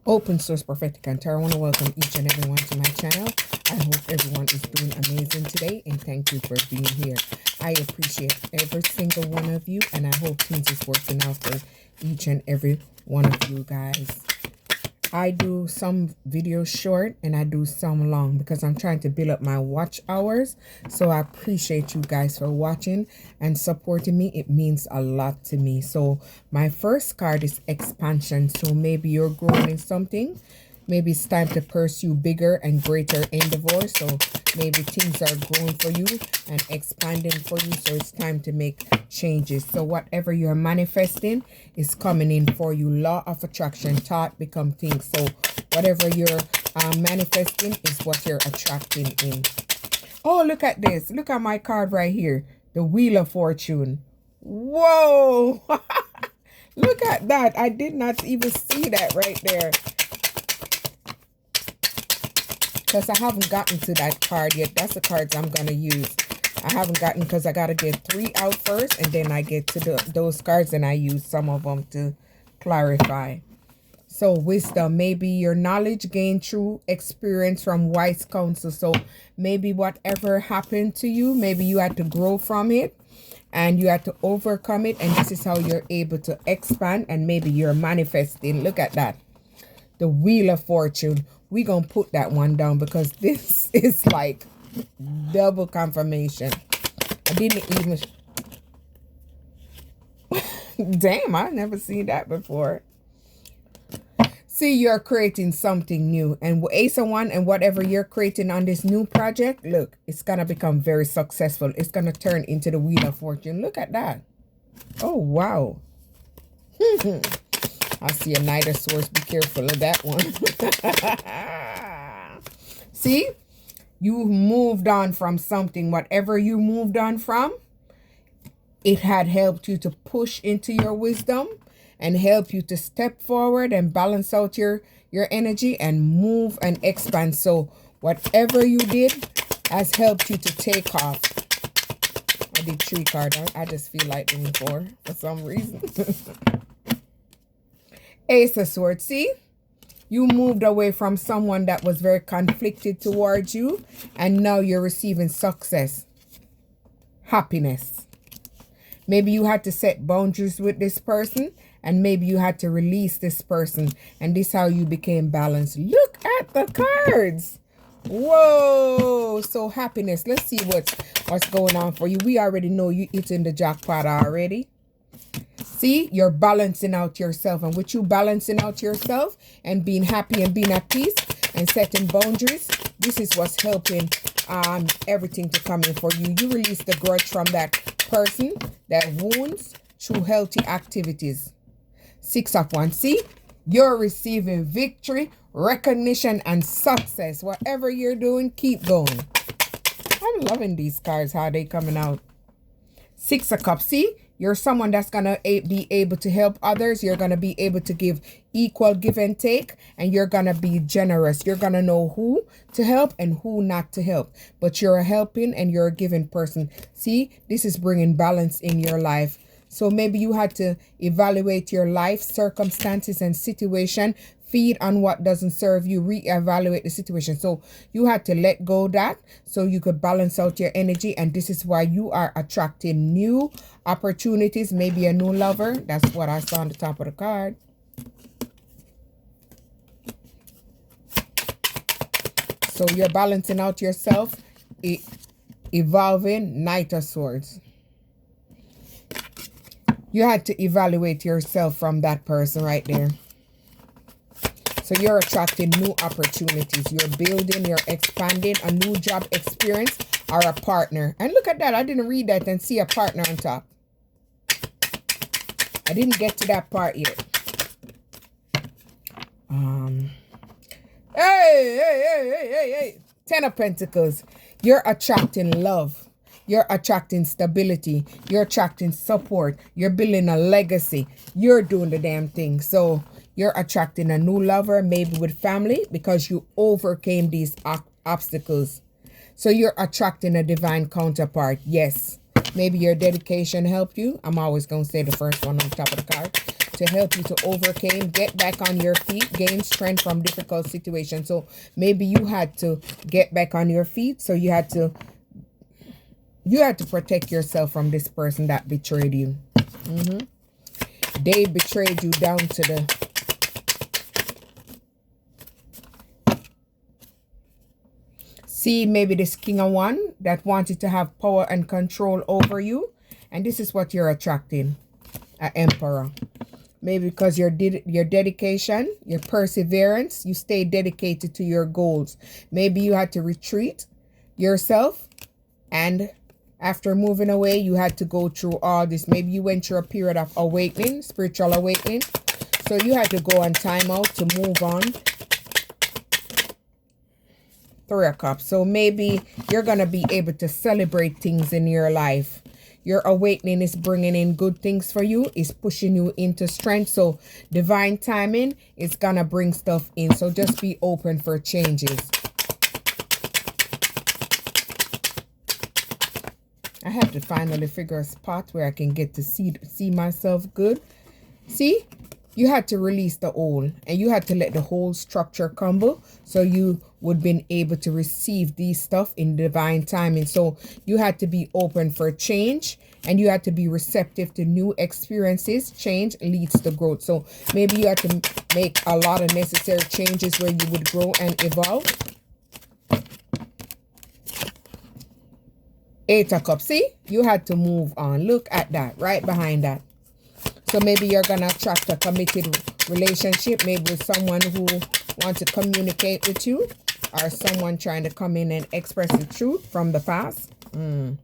Open Source Prophetic and Tarot. I want to welcome each and everyone to my channel. I hope everyone is doing amazing today, and thank you for being here. I appreciate every single one of you, and I hope things is working out for each and every one of you guys. I do some videos short and I do some long because I'm trying to build up my watch hours. So I appreciate you guys for watching and supporting me. It means a lot to me. So my first card is expansion. So maybe you're growing in something. Maybe it's time to pursue bigger and greater endeavors. So maybe things are growing for you and expanding for you. So it's time to make changes. So whatever you're manifesting is coming in for you. Law of attraction, thought become things. So whatever you're manifesting is what you're attracting in. Oh, look at this. Look at my card right here. The Wheel of Fortune. Whoa. Look at that. I did not even see that right there. Because I haven't gotten to that card yet. That's the cards I'm going to use. I haven't gotten because I got to get 3 out first. And then I get to those cards and I use some of them to clarify. So wisdom, maybe your knowledge gained through experience from wise counsel. So maybe whatever happened to you, maybe you had to grow from it. And you had to overcome it. And this is how you're able to expand. And maybe you're manifesting. Look at that. The Wheel of Fortune. We're going to put that one down because this is like double confirmation. I didn't even... Damn, I've never seen that before. See, you're creating something new. And Ace of Wands and whatever you're creating on this new project, look, it's going to become very successful. It's going to turn into the Wheel of Fortune. Look at that. Oh, wow. I see a Knight of Swords. Be careful of that one. See? You moved on from something. Whatever you moved on from, it had helped you to push into your wisdom and help you to step forward and balance out your energy and move and expand. So whatever you did has helped you to take off. I did 3 cards. I just feel like doing 4 for some reason. Ace of Swords, see? You moved away from someone that was very conflicted towards you, and now you're receiving success, happiness. Maybe you had to set boundaries with this person, and maybe you had to release this person, and this is how you became balanced. Look at the cards. Whoa. So happiness. Let's see what's going on for you. We already know you hitting the jackpot already. See, you're balancing out yourself. And with you balancing out yourself and being happy and being at peace and setting boundaries, this is what's helping everything to come in for you. You release the grudge from that person, that wounds, through healthy activities. 6 of Wands. See, you're receiving victory, recognition, and success. Whatever you're doing, keep going. I'm loving these cards, how they coming out. 6 of Cups. See, you're someone that's going to be able to help others. You're going to be able to give equal give and take. And you're going to be generous. You're going to know who to help and who not to help. But you're a helping and you're a giving person. See, this is bringing balance in your life. So maybe you had to evaluate your life, circumstances, and situation. Feed on what doesn't serve you. Reevaluate the situation. So you had to let go of that so you could balance out your energy. And this is why you are attracting new opportunities. Maybe a new lover. That's what I saw on the top of the card. So you're balancing out yourself. Evolving. Knight of Swords. You had to evaluate yourself from that person right there. So you're attracting new opportunities. You're building, you're expanding a new job experience or a partner. And look at that. I didn't read that and see a partner on top. I didn't get to that part yet. Hey. 10 of Pentacles. You're attracting love. You're attracting stability. You're attracting support. You're building a legacy. You're doing the damn thing. So you're attracting a new lover, maybe with family, because you overcame these obstacles. So you're attracting a divine counterpart. Yes. Maybe your dedication helped you. I'm always going to say the first one on top of the card. to help you to overcome, get back on your feet, gain strength from difficult situations. So maybe you had to get back on your feet. So you had to protect yourself from this person that betrayed you. They betrayed you down to the... See, maybe this King of Wands that wanted to have power and control over you. And this is what you're attracting, an Emperor. Maybe because your dedication, your perseverance, you stay dedicated to your goals. Maybe you had to retreat yourself. And after moving away, you had to go through all this. Maybe you went through a period of awakening, spiritual awakening. So you had to go on time out to move on. 3 of Cups. So maybe you're going to be able to celebrate things in your life. Your awakening is bringing in good things for you. It's pushing you into strength. So divine timing is going to bring stuff in. So just be open for changes. I have to finally figure a spot where I can get to see myself good. See? You had to release the old, and you had to let the whole structure crumble so you would been able to receive these stuff in divine timing. So you had to be open for change, and you had to be receptive to new experiences. Change leads to growth. So maybe you had to make a lot of necessary changes where you would grow and evolve. 8 of Cups. See, you had to move on. Look at that right behind that. So maybe you're going to attract a committed relationship, maybe with someone who wants to communicate with you, or someone trying to come in and express the truth from the past. 2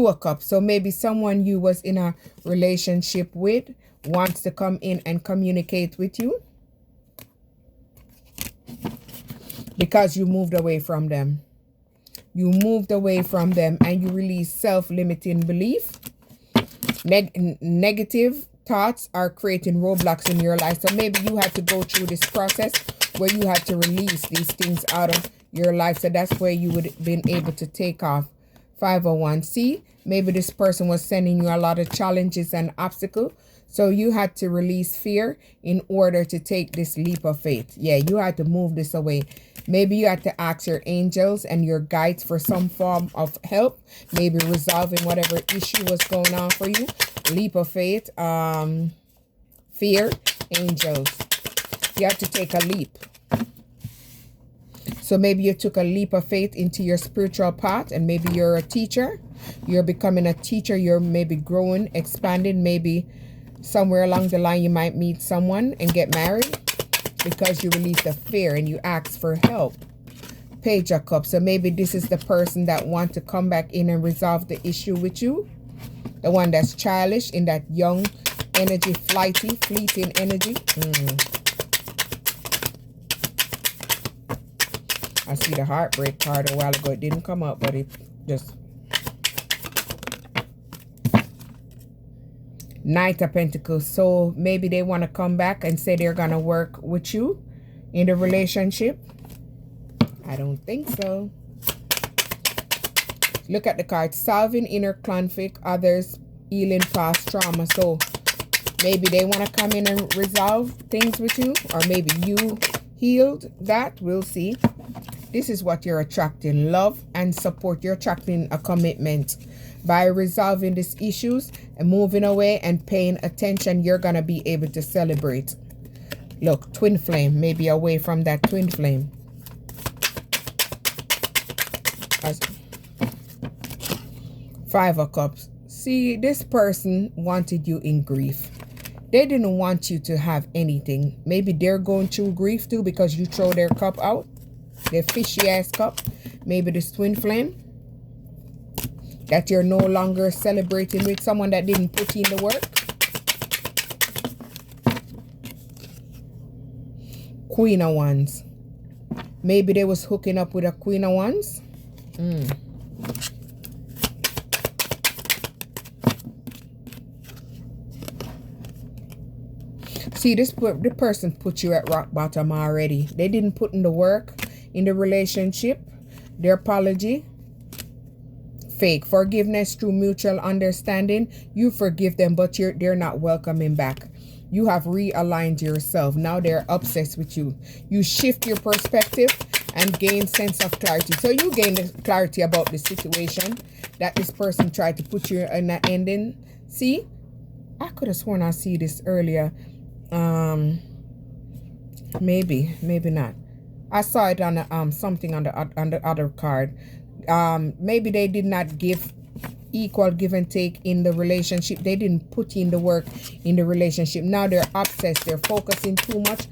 of Cups. So maybe someone you was in a relationship with wants to come in and communicate with you because you moved away from them. You moved away from them and you released self-limiting belief. Negative thoughts are creating roadblocks in your life. So maybe you had to go through this process where you had to release these things out of your life. So that's where you would have been able to take off. 5 of Wands. See, maybe this person was sending you a lot of challenges and obstacles. So you had to release fear in order to take this leap of faith. Yeah, you had to move this away. Maybe you had to ask your angels and your guides for some form of help. Maybe resolving whatever issue was going on for you. Leap of faith, fear, angels. You have to take a leap. So maybe you took a leap of faith into your spiritual path, and maybe you're a teacher. You're becoming a teacher. You're maybe growing, expanding. Maybe somewhere along the line you might meet someone and get married because you released the fear and you asked for help. Page of Cups. So maybe this is the person that wants to come back in and resolve the issue with you. The one that's childish, in that young energy, flighty, fleeting energy. I see the heartbreak card a while ago. It didn't come up, but it just... Knight of Pentacles. So maybe they want to come back and say they're going to work with you in the relationship. I don't think so. Look at the card. Solving inner conflict, others healing past trauma. So maybe they want to come in and resolve things with you, or maybe you healed that. We'll see. This is what you're attracting. Love and support. You're attracting a commitment. By resolving these issues and moving away and paying attention, you're going to be able to celebrate. Look, twin flame. Maybe away from that twin flame. 5 of Cups. See, this person wanted you in grief. They didn't want you to have anything. Maybe they're going through grief too because you throw their cup out. Their fishy ass cup. Maybe this twin flame that you're no longer celebrating with, someone that didn't put in the work. Queen of Wands. Maybe they was hooking up with a Queen of Wands. See, the person put you at rock bottom already. They didn't put in the work in the relationship. Their apology, fake. Forgiveness through mutual understanding. You forgive them, but they're not welcoming back. You have realigned yourself. Now they're obsessed with you. You shift your perspective and gain sense of clarity. So you gain the clarity about the situation that this person tried to put you in an ending. See, I could have sworn I see this earlier. Maybe not. I saw it on something on the other card. Maybe they did not give equal give and take in the relationship. They didn't put in the work in the relationship. Now they're obsessed. They're focusing too much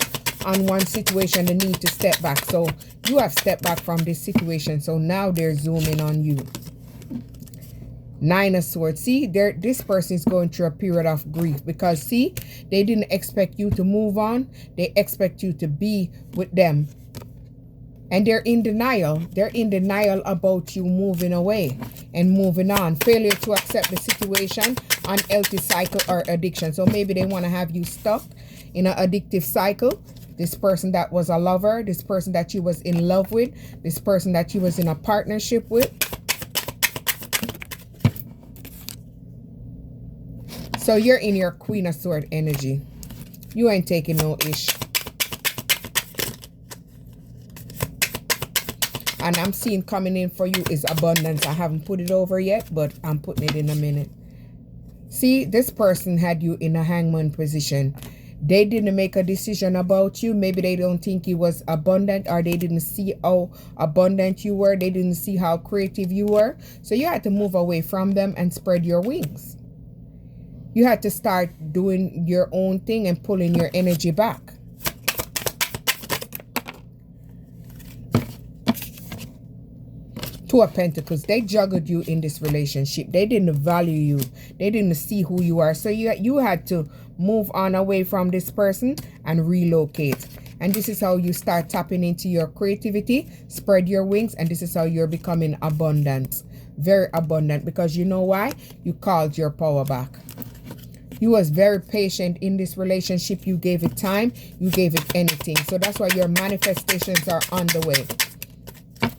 on one situation. They need to step back. So you have stepped back from this situation. So now they're zooming on you. Nine of Swords. See, this person is going through a period of grief because, see, they didn't expect you to move on. They expect you to be with them. And they're in denial. They're in denial about you moving away and moving on. Failure to accept the situation, unhealthy cycle or addiction. So maybe they want to have you stuck in an addictive cycle. This person that was a lover, this person that you was in love with, this person that you was in a partnership with. So you're in your Queen of Swords energy. You ain't taking no ish. And I'm seeing coming in for you is abundance. I haven't put it over yet, but I'm putting it in a minute. See, this person had you in a hangman position. They didn't make a decision about you. Maybe they don't think you was abundant, or they didn't see how abundant you were. They didn't see how creative you were. So you had to move away from them and spread your wings. You had to start doing your own thing and pulling your energy back. Two of Pentacles. They juggled you in this relationship. They didn't value you. They didn't see who you are. So you had to move on away from this person and relocate. And this is how you start tapping into your creativity, spread your wings, and this is how you're becoming abundant. Very abundant, because you know why? You called your power back. You was very patient in this relationship. You gave it time. You gave it anything. So that's why your manifestations are on the way.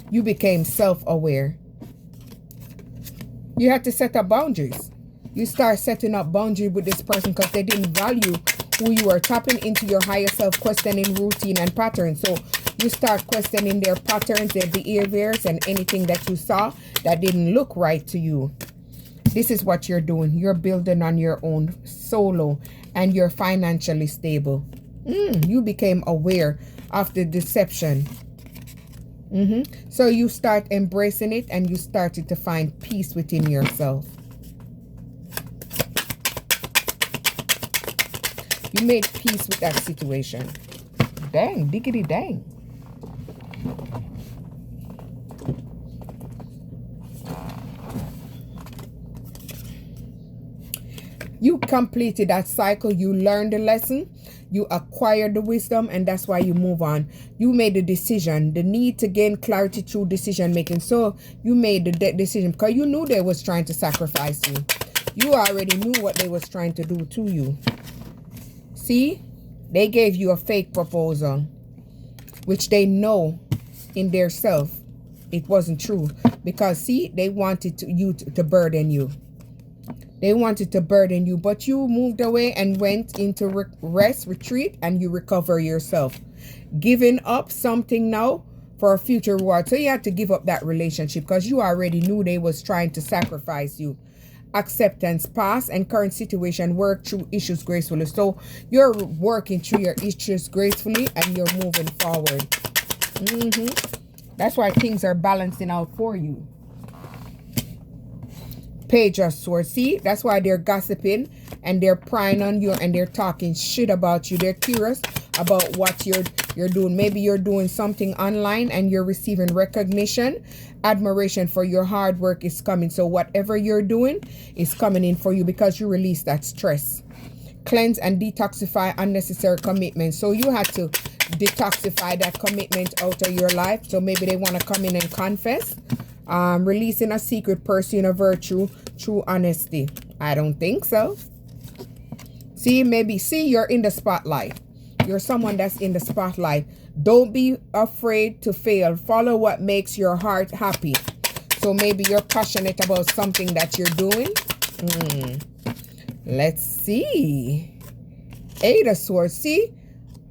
You became self-aware. You had to set up boundaries. You start setting up boundaries with this person because they didn't value who you are. Tapping into your higher self, questioning routine and patterns. So you start questioning their patterns, their behaviors, and anything that you saw that didn't look right to you. This is what you're doing. You're building on your own solo, and you're financially stable. You became aware of the deception. So you start embracing it, and you started to find peace within yourself. You made peace with that situation. Dang, diggity dang. You completed that cycle. You learned the lesson. You acquired the wisdom, and that's why you move on. You made the decision, the need to gain clarity through decision making. So you made the decision because you knew they was trying to sacrifice you. You already knew what they was trying to do to you. See, they gave you a fake proposal, which they know in their self it wasn't true, because see, they wanted you to burden you. They wanted to burden you, but you moved away and went into rest, retreat, and you recover yourself. Giving up something now for a future reward. So you had to give up that relationship because you already knew they was trying to sacrifice you. Acceptance, past and current situation, work through issues gracefully. So you're working through your issues gracefully, and you're moving forward. That's why things are balancing out for you. Page of Swords. See, that's why they're gossiping and they're prying on you and they're talking shit about you. They're curious about what you're doing. Maybe you're doing something online and you're receiving recognition, admiration for your hard work is coming. So whatever you're doing is coming in for you because you release that stress. Cleanse and detoxify unnecessary commitments. So you had to detoxify that commitment out of your life. So maybe they want to come in and confess. Releasing a secret, pursuing a virtue through honesty. I don't think so. See, you're in the spotlight. You're someone that's in the spotlight. Don't be afraid to fail. Follow what makes your heart happy. So maybe you're passionate about something that you're doing. Let's see. Eight of Swords. See,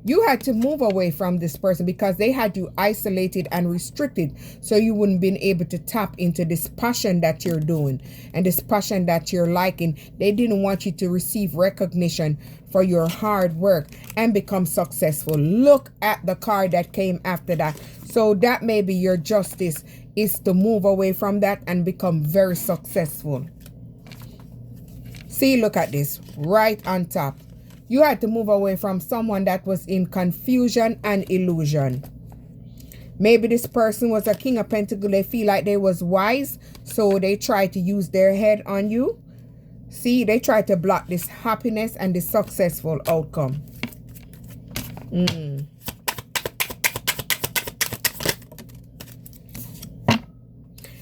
you had to move away from this person because they had you isolated and restricted, so you wouldn't been able to tap into this passion that you're doing and this passion that you're liking. They didn't want you to receive recognition for your hard work and become successful. Look at the card that came after that. So that may be your justice, is to move away from that and become very successful. See, look at this right on top. You had to move away from someone that was in confusion and illusion. Maybe this person was a King of Pentacles. They feel like they was wise, so they try to use their head on you. See, they try to block this happiness and this successful outcome.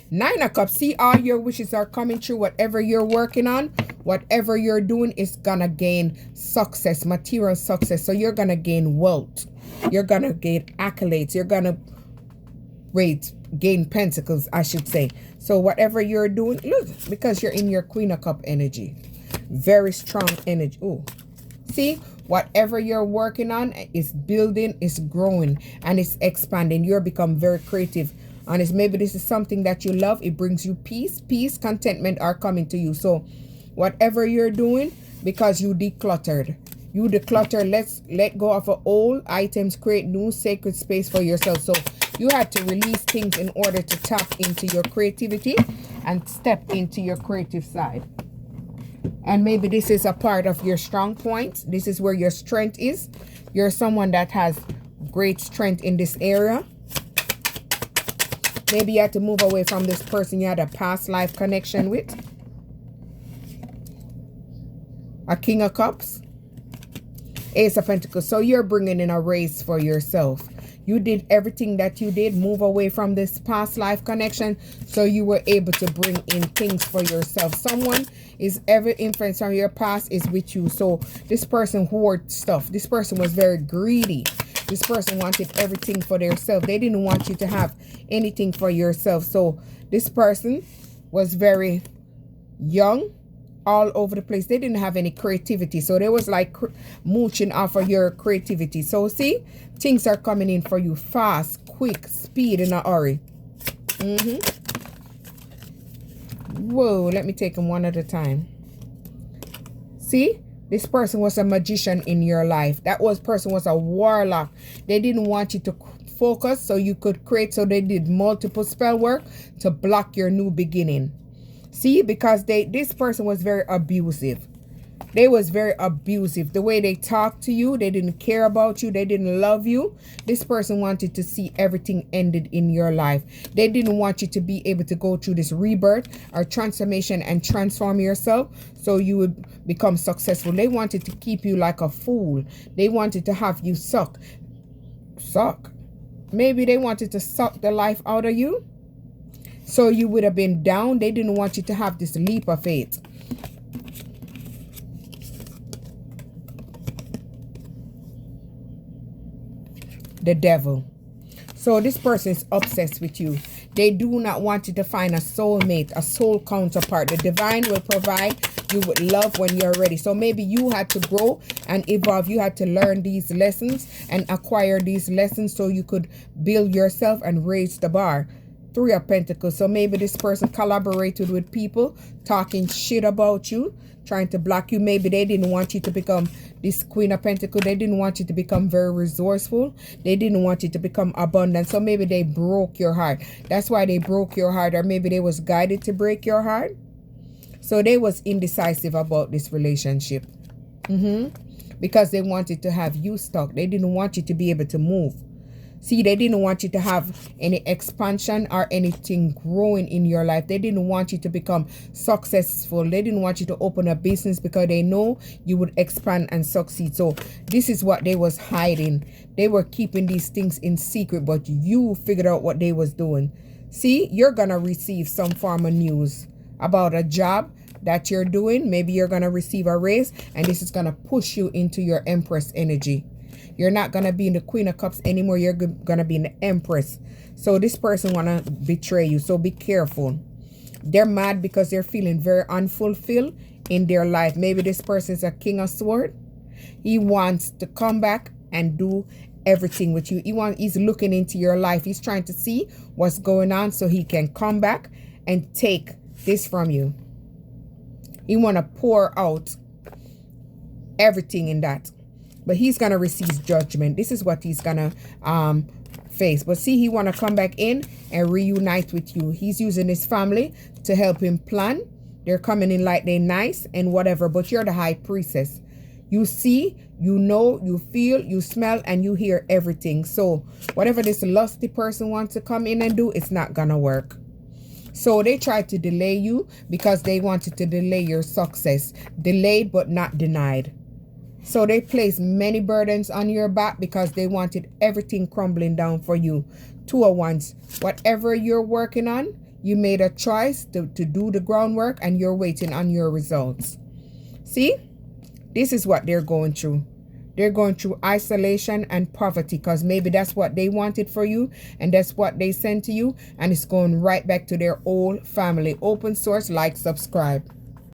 Nine of Cups. See, all your wishes are coming true. Whatever you're working on, whatever you're doing is gonna gain success, material success. So you're gonna gain wealth. You're gonna gain accolades. You're gonna gain pentacles, I should say. So whatever you're doing, look, because you're in your Queen of Cups energy. Very strong energy. Oh, see, whatever you're working on is building, is growing, and it's expanding. You're become very creative. And it's, maybe this is something that you love. It brings you peace. Peace, contentment are coming to you. So whatever you're doing, because you decluttered. You declutter, let go of old items, create new sacred space for yourself. So you had to release things in order to tap into your creativity and step into your creative side. And maybe this is a part of your strong points. This is where your strength is. You're someone that has great strength in this area. Maybe you had to move away from this person you had a past life connection with. A King of Cups. Ace of Pentacles. So you're bringing in a race for yourself. You did everything that you did. Move away from this past life connection, so you were able to bring in things for yourself. Someone is ever influenced from your past is with you. So this person hoarded stuff. This person was very greedy. This person wanted everything for themselves. They didn't want you to have anything for yourself. So this person was very young, all over the place. They didn't have any creativity. So they was like mooching off of your creativity. So see, things are coming in for you fast, quick, speed, in a hurry. Whoa, let me take them one at a time. See? This person was a magician in your life. That person was a warlock. They didn't want you to focus so you could create. So they did multiple spell work to block your new beginning. See, because this person was very abusive. They was very abusive. The way they talked to you, they didn't care about you. They didn't love you. This person wanted to see everything ended in your life. They didn't want you to be able to go through this rebirth or transformation and transform yourself so you would become successful. They wanted to keep you like a fool. They wanted to have you suck. Maybe they wanted to suck the life out of you, so you would have been down. They didn't want you to have this leap of faith. The Devil. So this person is obsessed with you. They do not want you to find a soulmate, a soul counterpart. The divine will provide you with love when you're ready. So maybe you had to grow and evolve. You had to learn these lessons and acquire these lessons so you could build yourself and raise the bar. Three of Pentacles. So maybe this person collaborated with people talking shit about you, trying to block you. Maybe they didn't want you to become this Queen of Pentacles. They didn't want you to become very resourceful. They didn't want you to become abundant. So maybe they broke your heart. That's why they broke your heart. Or maybe they was guided to break your heart. So they was indecisive about this relationship. Because they wanted to have you stuck. They didn't want you to be able to move. See, they didn't want you to have any expansion or anything growing in your life. They didn't want you to become successful. They didn't want you to open a business because they know you would expand and succeed. So this is what they was hiding. They were keeping these things in secret, but you figured out what they was doing. See, you're going to receive some form of news about a job that you're doing. Maybe you're going to receive a raise, and this is going to push you into your Empress energy. You're not going to be in the Queen of Cups anymore. You're going to be in the Empress. So this person want to betray you. So be careful. They're mad because they're feeling very unfulfilled in their life. Maybe this person is a King of Swords. He wants to come back and do everything with you. He's looking into your life. He's trying to see what's going on so he can come back and take this from you. He want to pour out everything in that. But he's going to receive judgment. This is what he's going to face. But see, he want to come back in and reunite with you. He's using his family to help him plan. They're coming in like they're nice and whatever. But you're the high priestess. You see, you know, you feel, you smell, and you hear everything. So whatever this lusty person wants to come in and do, it's not going to work. So they tried to delay you because they wanted to delay your success. Delayed but not denied. So they placed many burdens on your back because they wanted everything crumbling down for you. 2 of Wands. Whatever you're working on, you made a choice to do the groundwork and you're waiting on your results. See? This is what they're going through. They're going through isolation and poverty because maybe that's what they wanted for you and that's what they sent to you, and it's going right back to their old family. Open source, like, subscribe.